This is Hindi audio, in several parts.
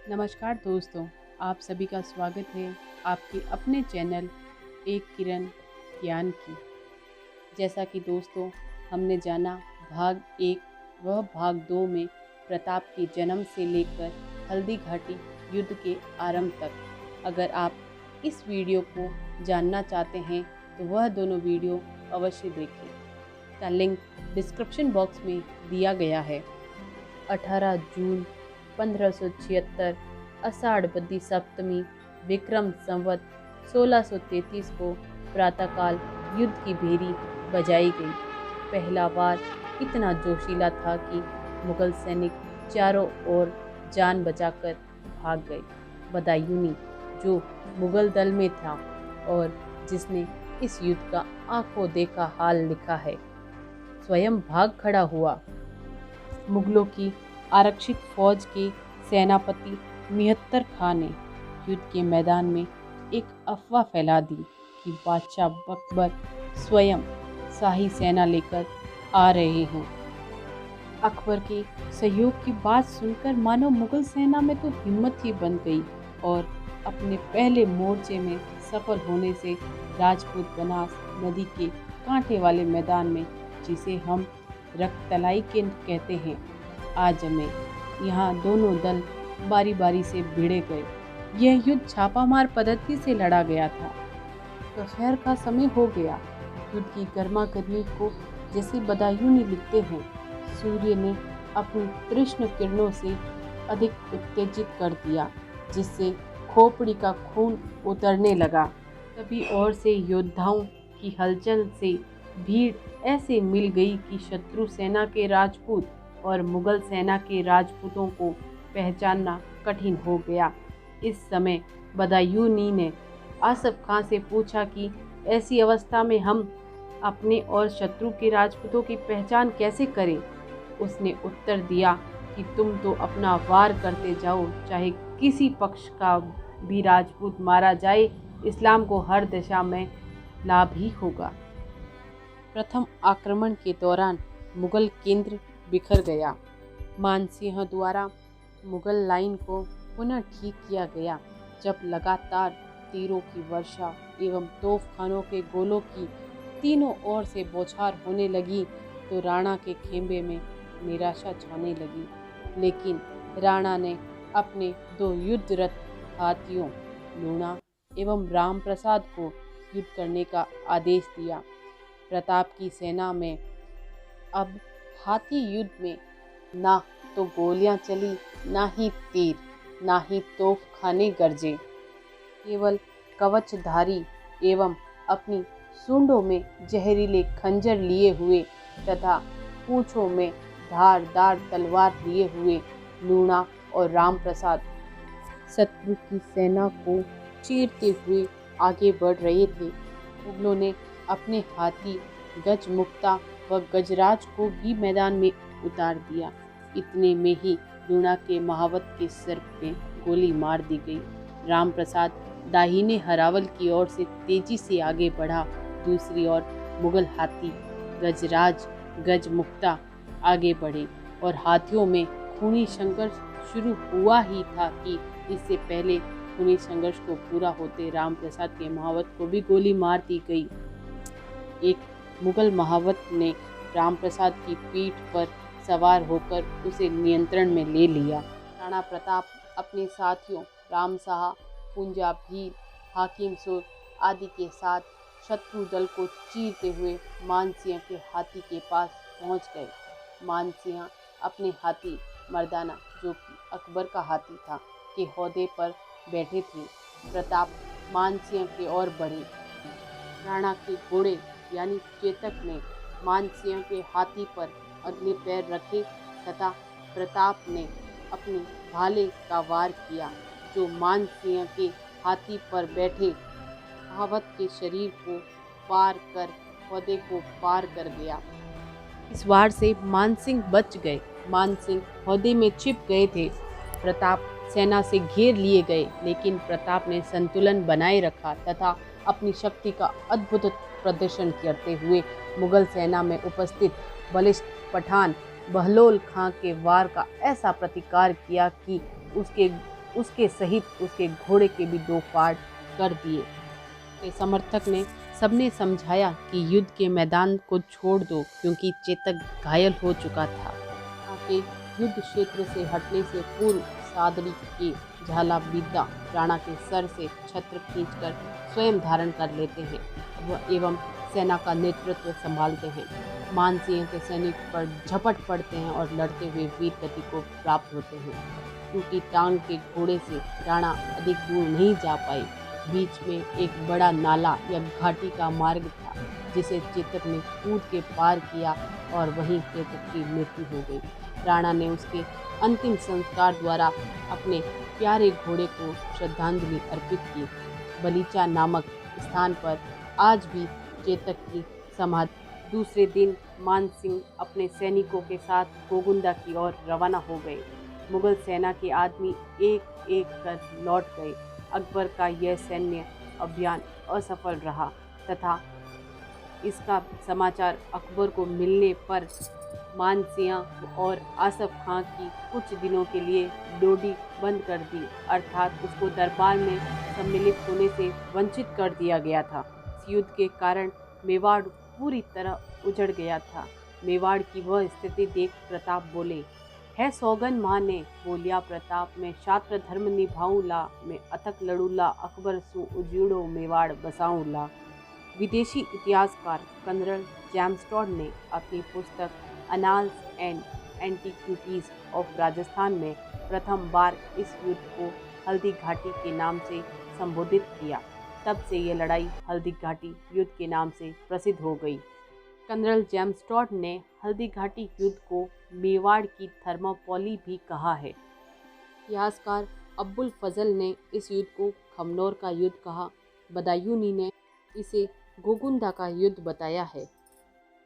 नमस्कार दोस्तों, आप सभी का स्वागत है आपके अपने चैनल एक किरण ज्ञान की। जैसा कि दोस्तों हमने जाना भाग 1 व भाग 2 में प्रताप के जन्म से लेकर हल्दी घाटी युद्ध के आरंभ तक। अगर आप इस वीडियो को जानना चाहते हैं तो वह दोनों वीडियो अवश्य देखें। का लिंक डिस्क्रिप्शन बॉक्स में दिया गया है। 18 जून 1576 आषाढ़ बदी सप्तमी विक्रम संवत 1633 को प्रातःकाल युद्ध की भेरी बजाई गई। पहला वार इतना जोशीला था कि मुगल सैनिक चारों ओर जान बचाकर भाग गए। बदायूंनी जो मुगल दल में था और जिसने इस युद्ध का आंखों देखा हाल लिखा है, स्वयं भाग खड़ा हुआ। मुगलों की आरक्षित फौज के सेनापति मिहत्तर खां ने युद्ध के मैदान में एक अफवाह फैला दी कि बादशाह बकबर स्वयं शाही सेना लेकर आ रहे हैं। अकबर के सहयोग की बात सुनकर मानो मुगल सेना में तो हिम्मत ही बंद गई और अपने पहले मोर्चे में सफल होने से राजपूत बनास नदी के कांटे वाले मैदान में, जिसे हम रक्तलाई के कहते हैं, आ जमे। यहाँ दोनों दल बारी बारी से भिड़े गए। यह युद्ध छापामार पद्धति से लड़ा गया था। दोपहर का समय हो गया। युद्ध की गर्मा गर्मी को जैसे बदायूंनी लिखते हैं, सूर्य ने अपनी तीक्ष्ण किरणों से अधिक उत्तेजित कर दिया, जिससे खोपड़ी का खून उतरने लगा। तभी और से योद्धाओं की हलचल से भीड़ ऐसे मिल गई कि शत्रु सेना के राजपूत और मुगल सेना के राजपूतों को पहचानना कठिन हो गया। इस समय बदायूंनी ने आसफ खां से पूछा कि ऐसी अवस्था में हम अपने और शत्रु के राजपूतों की पहचान कैसे करें। उसने उत्तर दिया कि तुम तो अपना वार करते जाओ, चाहे किसी पक्ष का भी राजपूत मारा जाए, इस्लाम को हर दिशा में लाभ ही होगा। प्रथम आक्रमण के दौरान मुगल केंद्र बिखर गया। मानसिंह द्वारा मुगल लाइन को पुनः ठीक किया गया। जब लगातार तीरों की वर्षा एवं तोपखानों के गोलों की तीनों ओर से बौछार होने लगी तो राणा के खेमे में निराशा छाने लगी। लेकिन राणा ने अपने 2 युद्धरत हाथियों लूणा एवं राम प्रसाद को युद्ध करने का आदेश दिया। प्रताप की सेना में अब हाथी युद्ध में ना तो गोलियां चली, ना ही तीर, ना ही तोपखाने गरजे। केवल कवचधारी एवं अपनी सूंडों में जहरीले खंजर लिए हुए तथा पूंछों में धारदार तलवार लिए हुए लूणा और राम प्रसाद शत्रु की सेना को चीरते हुए आगे बढ़ रहे थे। मुगलों ने अपने हाथी गजमुक्ता व गजराज को भी मैदान में उतार दिया। इतने में ही लूणा के महावत के सिर पे गोली मार दी गई। राम प्रसाद दाहिने हरावल की ओर से तेजी से आगे बढ़ा। दूसरी ओर मुगल हाथी गजराज गजमुक्ता आगे बढ़े और हाथियों में खूनी संघर्ष शुरू हुआ ही था कि इससे पहले खूनी संघर्ष को पूरा होते राम प्रसाद के महावत को भी गोली मार दी गई। एक मुगल महावत ने राम प्रसाद की पीठ पर सवार होकर उसे नियंत्रण में ले लिया। राणा प्रताप अपने साथियों राम साहा, पुंजा भील, हाकिम सुर आदि के साथ शत्रु दल को चीरते हुए मानसिंह के हाथी के पास पहुंच गए। मानसिंह अपने हाथी मर्दाना, जो कि अकबर का हाथी था, के हौदे पर बैठे थे। प्रताप मानसिंह की ओर बढ़े। राणा के घोड़े यानी चेतक ने मानसिंह के हाथी पर अगले पैर रखे तथा प्रताप ने अपने भाले का वार किया, जो मानसिंह के हाथी पर बैठे महावत के शरीर को पार कर हौदे को पार कर गया। इस वार से मानसिंह बच गए। मानसिंह हौदे में छिप गए थे। प्रताप सेना से घेर लिए गए, लेकिन प्रताप ने संतुलन बनाए रखा तथा अपनी शक्ति का अद्भुत प्रदर्शन करते हुए मुगल सेना में उपस्थित बलिष्ठ पठान बहलोल खां के वार का ऐसा प्रतिकार किया कि उसके उसके सहित उसके घोड़े के भी 2 फाड़ कर दिए। के समर्थक ने सबने समझाया कि युद्ध के मैदान को छोड़ दो, क्योंकि चेतक घायल हो चुका था। आके युद्ध क्षेत्र से हटने से पूर्व सादरी के झाला विद्या राणा के सर से छत्र खींचकर स्वयं धारण कर लेते हैं एवं सेना का नेतृत्व संभालते हैं। मानसिंह के सैनिक पर झपट पड़ते हैं और लड़ते हुए वीर गति को प्राप्त होते हैं। क्योंकि टांग के घोड़े से राणा अधिक दूर नहीं जा पाए, बीच में एक बड़ा नाला या घाटी का मार्ग था, जिसे चेतक ने कूद के पार किया और वहीं चेतक की मृत्यु हो गई। राणा ने उसके अंतिम संस्कार द्वारा अपने प्यारे घोड़े को श्रद्धांजलि अर्पित की। बलीचा नामक स्थान पर आज भी चेतक की समाधि। दूसरे दिन मानसिंह अपने सैनिकों के साथ गोगुंदा की ओर रवाना हो गए। मुगल सेना के आदमी एक एक कर लौट गए। अकबर का यह सैन्य अभियान असफल रहा तथा इसका समाचार अकबर को मिलने पर मानसिंह और आसफ खां की कुछ दिनों के लिए डोडी बंद कर दी, अर्थात उसको दरबार में सम्मिलित होने से वंचित कर दिया गया था। इस युद्ध के कारण मेवाड़ पूरी तरह उजड़ गया था। मेवाड़ की वह स्थिति देख प्रताप बोले, है सौगन माँ ने बोलिया प्रताप, मैं छात्र धर्म निभाऊला, मैं अथक लड़ूला, अकबर सु उजीड़ो मेवाड़ बसाऊला। विदेशी इतिहासकार कर्नल जेम्स टॉड ने अपनी पुस्तक annals and antiquities of Rajasthan में प्रथम बार इस युद्ध को हल्दी घाटी के नाम से संबोधित किया। तब से यह लड़ाई हल्दी घाटी युद्ध के नाम से प्रसिद्ध हो गई। कर्नल जेम्स टॉड ने हल्दी घाटी युद्ध को मेवाड़ की थर्मोपोली भी कहा है। इतिहासकार अब्बुल फजल ने इस युद्ध को खमनोर का युद्ध कहा। बदायूनी ने इसे गोगुंदा का युद्ध बताया है।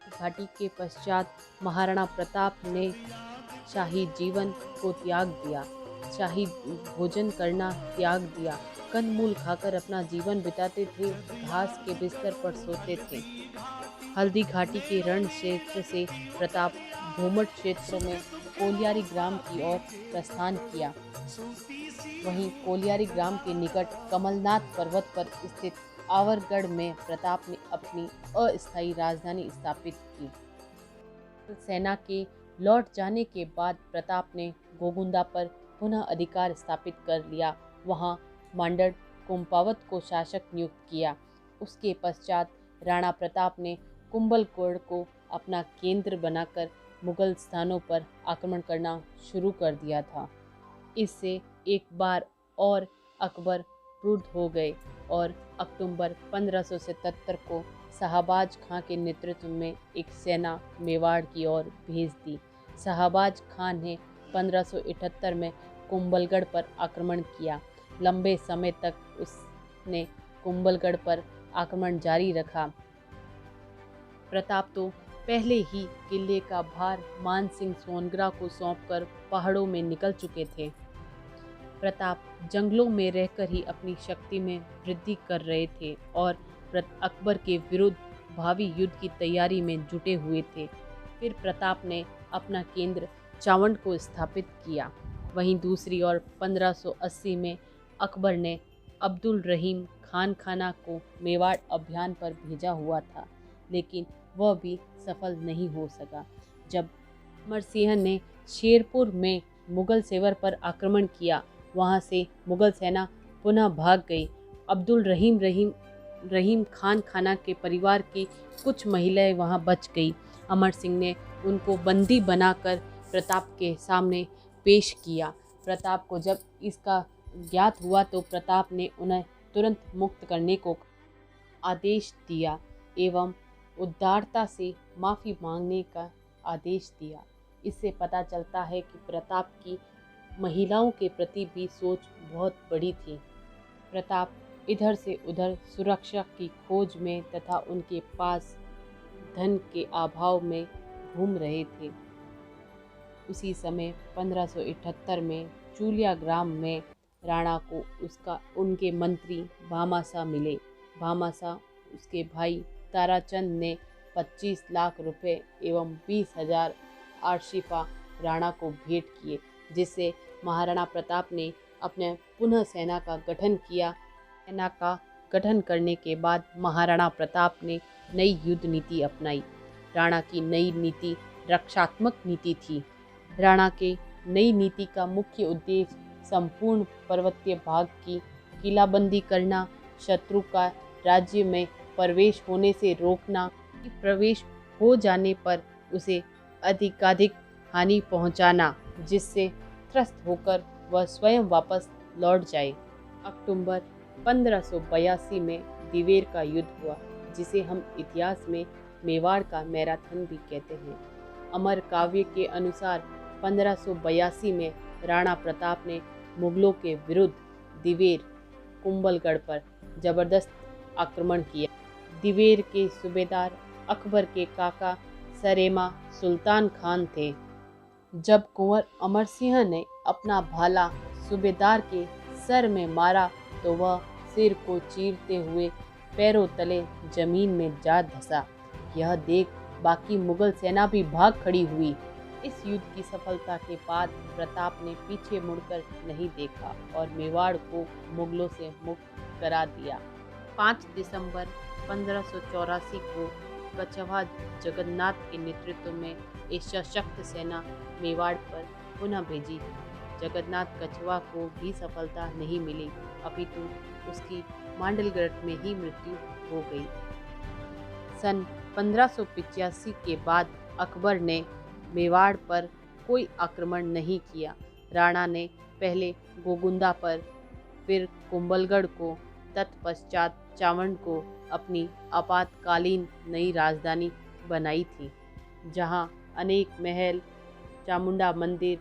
घाटी के पश्चात महाराणा प्रताप ने शाही जीवन को त्याग दिया, शाही भोजन करना त्याग दिया, कंदमूल खाकर अपना जीवन बिताते थे, घास के बिस्तर पर सोते थे। हल्दी घाटी के रण क्षेत्र से प्रताप भोमट क्षेत्र में कोलियारी ग्राम की ओर प्रस्थान किया। वहीं कोलियारी ग्राम के निकट कमलनाथ पर्वत पर स्थित आवरगढ़ में प्रताप ने अपनी अस्थायी राजधानी स्थापित की। सेना के लौट जाने के बाद प्रताप ने गोगुंदा पर पुनः अधिकार स्थापित कर लिया। वहां मांडर कुंपावत को शासक नियुक्त किया। उसके पश्चात राणा प्रताप ने कुंभलगढ़ को अपना केंद्र बनाकर मुगल स्थानों पर आक्रमण करना शुरू कर दिया था। इससे एक बार और अकबर क्रुद्ध हो गए और अक्टूबर 1577 को शाहबाज खां के नेतृत्व में एक सेना मेवाड़ की ओर भेज दी। शाहबाज खां ने 1578 में कुंभलगढ़ पर आक्रमण किया। लंबे समय तक उसने कुंभलगढ़ पर आक्रमण जारी रखा। प्रताप तो पहले ही किले का भार मानसिंह सोनग्रा को सौंपकर पहाड़ों में निकल चुके थे। प्रताप जंगलों में रहकर ही अपनी शक्ति में वृद्धि कर रहे थे और अकबर के विरुद्ध भावी युद्ध की तैयारी में जुटे हुए थे। फिर प्रताप ने अपना केंद्र चावंड को स्थापित किया। वहीं दूसरी ओर 1580 में अकबर ने अब्दुल रहीम खान खाना को मेवाड़ अभियान पर भेजा हुआ था, लेकिन वह भी सफल नहीं हो सका। जब अमर सिंह ने शेरपुर में मुगल सेवर पर आक्रमण किया, वहां से मुगल सेना पुनः भाग गई। अब्दुल रहीम खान खाना के परिवार की कुछ महिलाएं वहां बच गई। अमर सिंह ने उनको बंदी बनाकर प्रताप के सामने पेश किया। प्रताप को जब इसका ज्ञात हुआ तो प्रताप ने उन्हें तुरंत मुक्त करने को आदेश दिया एवं उदारता से माफ़ी मांगने का आदेश दिया। इससे पता चलता है कि प्रताप की महिलाओं के प्रति भी सोच बहुत बड़ी थी। प्रताप इधर से उधर सुरक्षा की खोज में तथा उनके पास धन के अभाव में घूम रहे थे। उसी समय 1578 में चूलिया ग्राम में राणा को उनके मंत्री भामाशाह मिले। भामाशाह उसके भाई ताराचंद ने 25 लाख रुपए एवं 20,000 आर्शिफा राणा को भेंट किए, जिससे महाराणा प्रताप ने अपने पुनः सेना का गठन किया। सेना का गठन करने के बाद महाराणा प्रताप ने नई युद्ध नीति अपनाई। राणा की नई नीति रक्षात्मक नीति थी। राणा के नई नीति का मुख्य उद्देश्य संपूर्ण पर्वतीय भाग की किलाबंदी करना, शत्रु का राज्य में प्रवेश होने से रोकना, प्रवेश हो जाने पर उसे अधिकाधिक हानि पहुंचाना, जिससे त्रस्त होकर वह स्वयं वापस लौट जाए। अक्टूबर 1582 में दिवेर का युद्ध हुआ, जिसे हम इतिहास में मेवाड़ का मैराथन भी कहते हैं। अमर काव्य के अनुसार 1582 में राणा प्रताप ने मुगलों के विरुद्ध दिवेर कुंभलगढ़ पर जबरदस्त आक्रमण किया। दिवेर के सूबेदार अकबर के काका सरेमा सुल्तान खान थे। जब कुंवर अमर सिंह ने अपना भाला सूबेदार के सर में मारा तो वह सिर को चीरते हुए पैरों तले जमीन में जा धंसा। यह देख बाकी मुगल सेना भी भाग खड़ी हुई। इस युद्ध की सफलता के बाद प्रताप ने पीछे मुड़कर नहीं देखा और मेवाड़ को मुगलों से मुक्त करा दिया। 5 दिसंबर 1584 को कछवाहा जगन्नाथ के नेतृत्व में एक सशक्त सेना मेवाड़ पर पुनः भेजी। जगन्नाथ कछवाहा को भी सफलता नहीं मिली, अपितु उसकी मांडलगढ़ में ही मृत्यु हो गई। सन 1585 के बाद अकबर ने मेवाड़ पर कोई आक्रमण नहीं किया। राणा ने पहले गोगुंदा पर, फिर कुंभलगढ़ को, तत्पश्चात चावंड को अपनी आपातकालीन नई राजधानी बनाई थी, जहां अनेक महल, चामुंडा मंदिर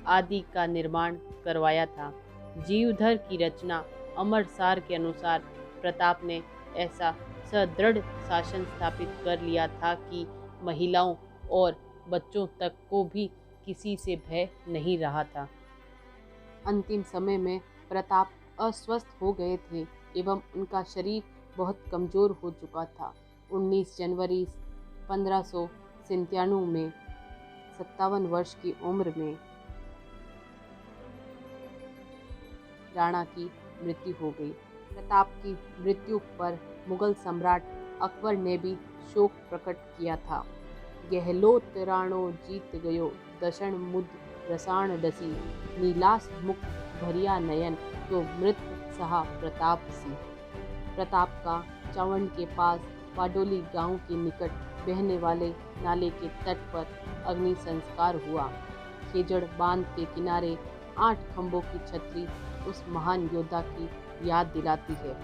आदि का निर्माण करवाया था। जीवधर की रचना अमरसार के अनुसार प्रताप ने ऐसा सुदृढ़ शासन स्थापित कर लिया था कि महिलाओं और बच्चों तक को भी किसी से भय नहीं रहा था। अंतिम समय में प्रताप अस्वस्थ हो गए थे एवं उनका शरीर बहुत कमजोर हो चुका था। 19 जनवरी 1597 में 57 वर्ष की उम्र में राणा की मृत्यु हो गई। प्रताप की मृत्यु पर मुगल सम्राट अकबर ने भी शोक प्रकट किया था। गहलोत राणो जीत गयो, दशण मुद रसाण डसी, नीलास मुख भरिया नयन, तो मृत सहा प्रताप सी। प्रताप का चावंड के पास पाडोली गांव के निकट बहने वाले नाले के तट पर अग्नि संस्कार हुआ। खेजड़ बांध के किनारे 8 खंभों की छतरी उस महान योद्धा की याद दिलाती है।